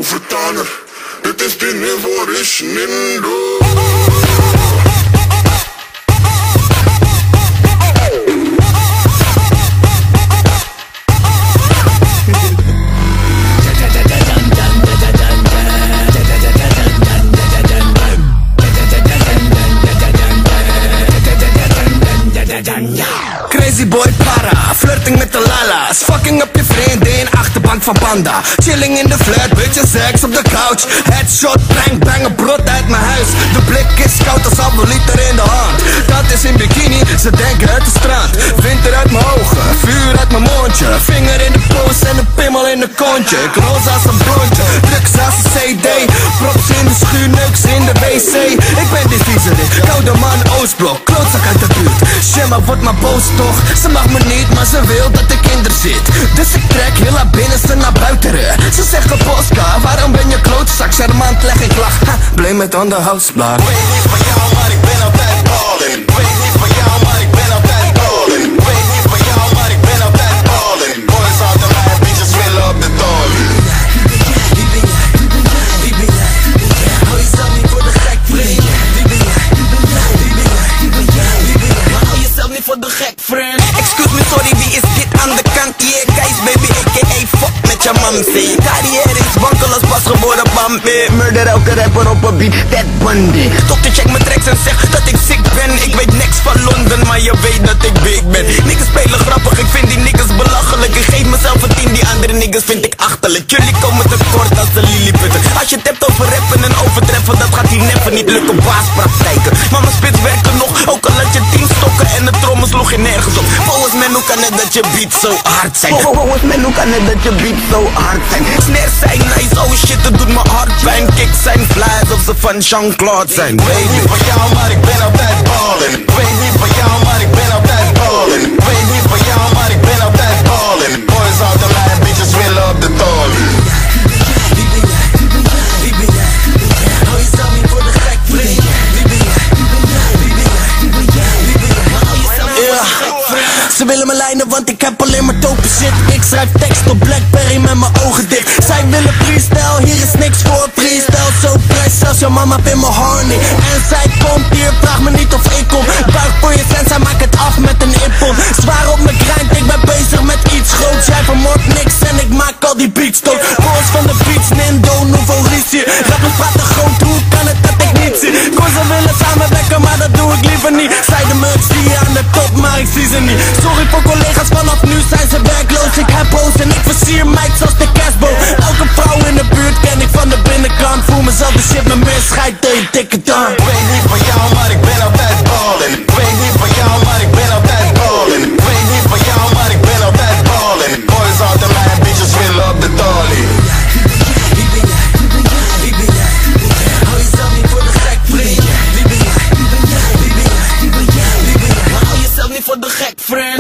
Vertaler, dit is die niveau is Nindo. Crazy boy para, flirting met de lala's, fucking op je vriendin, achterbank van Panda. Chilling in de flat, beetje seks op de couch. Headshot, bang, bang, een brot uit mijn huis. De blik is koud als halve liter in de hand. Dat is in bikini, ze denken het is strand. Winter uit mijn ogen, vuur uit mijn mondje. Vinger in de poos en een pimmel in de kontje. Ik roze als een blondje, drugs als een CD. Props in de schuur, neuks in de wc. Ik ben die viezerik, koude man Oostblok, klootzak uit de buurt. Shemma wordt maar boos toch, ze mag me niet, maar ze wil dat ik in er zit. Dus ik trek heel haar binnenste naar buiteren. Ze zegt op Oscar, waarom ben je klootzak? Charmant leg ik lach, ha, blame het on the houseblaar. Ik weet niet van jou, maar ik ben altijd ballin'. Ik weet niet van jou, maar ik ben altijd ballin'. Ik weet niet van jou, maar ik ben altijd ballin'. Boys houden mij, bitches willen op de dolly. Wie ben jij? Hou jezelf niet voor de gek, vriend. Wie ben jij? Maar hou jezelf niet voor de gek, friend. Excuse me, sorry, wie is dit aan de kant? Yeah, guys, baby, a.k.a. fuck met je mamsie. Carrière is wankel als pasgeboren Bambi. Murder elke rapper op een beat, Ted Bundy. Dokter check mijn tracks en zegt dat ik sick ben. Ik weet niks van Londen, maar je weet dat ik big ben. Niggas spelen grappig, ik vind die niggas belachelijk. Ik geef mezelf een 10, die andere niggas vind ik achterlijk. Jullie komen tekort als de lilliputten. Als je het hebt over rappen en overtreffen, dat gaat hier never niet lukken. Baaspraktijken, maar mijn spits werken nog. Ook al had je 10 stokken en de trommel sloeg je nergens op. Volgens men, hoe kan het dat je beat zo hard zijn? Volgens men, hoe kan het dat je beat zo hard zijn? Snares zijn nice, oh shit, het doet me hard pijn. Kicks zijn fly alsof ze van Jean-Claude zijn. Ik weet niet van jou, maar ik ben altijd ballin'. Ik weet niet van jou, maar ik ben altijd ballin'. Ik weet niet van jou, maar ik ben altijd ballin'. Boys houden mij, bitches willen op de dolly. Wie ben jij? Hou jezelf niet voor de gek, vriend. Wie ben jij? Maar hou jezelf niet voor de gek, vriend. Ze willen me lijnen, want ik heb alleen maar dope shit. Ik schrijf tekst op Blackberry met mijn ogen dicht. Zij willen freestyle, hier is niks voor freestyle. Zo fresh, zelfs je mama vindt me horny. En zij komt hier, vraag me niet of ik kom. Buig voor je cent, zij maakt het af met een ippon. Zwaar op mijn grind, ik ben bezig met iets groots. Jij vermoordt niks en ik maak al die beats dood. Boys van de beats, Nindo, Nouveau Riche. Rappers praten groot, hoe kan het dat ik niet zie? Kon ze willen samenwerken, maar dat doe ik liever niet. Zij de merch zie je aan de top, maar ik zie ze niet. Sorry voor collega's, vanaf nu zijn ze werkloos. Ik heb boos en ik versier meid als de kerstboom. Elke vrouw in de buurt ken ik van de binnenkant. Voel mezelf de shit met meer scheid, deed dikke dan. Ik weet niet van jou, maar ik ben altijd ballin'. Ik weet niet van jou, maar ik ben altijd ballin'. Ik weet niet van jou, maar ik ben altijd ballin'. Boys houden mij, bitches willen op de dolly. Wie ben jij? Hou jezelf niet voor de gek, vriend. Wie ben jij? Maar hou jezelf niet voor de gek, friend.